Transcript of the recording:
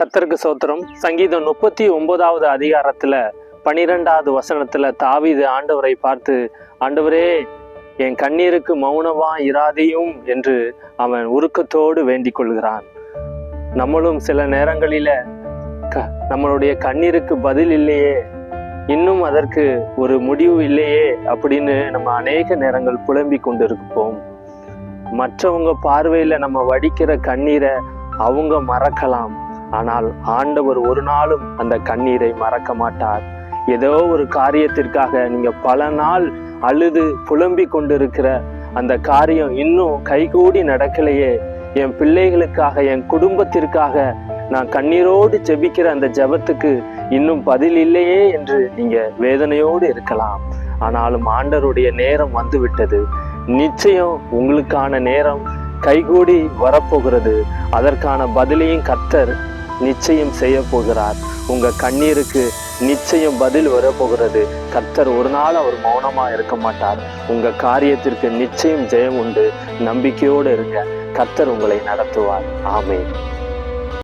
கர்த்தருக்கு ஸ்தோத்திரம். சங்கீதம் 39வது அதிகாரத்துல 12வது வசனத்துல தாவீது ஆண்டவரை பார்த்து, ஆண்டவரே என் கண்ணீருக்கு மௌனமா இராதேயும் என்று அவன் உருக்கத்தோடு வேண்டிக் கொள்கிறான். நம்மளும் சில நேரங்களில நம்மளுடைய கண்ணீருக்கு பதில் இல்லையே, இன்னும் அதற்கு ஒரு முடிவு இல்லையே அப்படின்னு நம்ம அநேக நேரங்கள் புலம்பிக் கொண்டிருப்போம். மற்றவங்க பார்வையில நம்ம வடிக்கிற கண்ணீரை அவங்க மறக்கலாம், ஆனால் ஆண்டவர் ஒரு நாளும் அந்த கண்ணீரை மறக்க மாட்டார். ஏதோ ஒரு காரியத்திற்காக நீங்க பல நாள் அழுது புலம்பி கொண்டிருக்கிற அந்த காரியம் இன்னும் கைகூடி நடக்கலையே, என் பிள்ளைகளுக்காக என் குடும்பத்திற்காக நான் கண்ணீரோடு ஜெபிக்கிற அந்த ஜெபத்துக்கு இன்னும் பதில் இல்லையே என்று நீங்க வேதனையோடு இருக்கலாம். ஆனாலும் ஆண்டவருடைய நேரம் வந்து விட்டது. நிச்சயம் உங்களுக்கான நேரம் கைகூடி வரப்போகிறது. அதற்கான பதிலையும் கர்த்தர் நிச்சயம் செய்ய போகிறார். உங்க கண்ணீருக்கு நிச்சயம் பதில் வரப்போகிறது. கர்த்தர் ஒரு நாள் அவர் மௌனமா இருக்க மாட்டார். உங்க காரியத்திற்கு நிச்சயம் ஜெயம் உண்டு. நம்பிக்கையோடு இருங்க. கர்த்தர் உங்களை நடத்துவார். ஆமென்.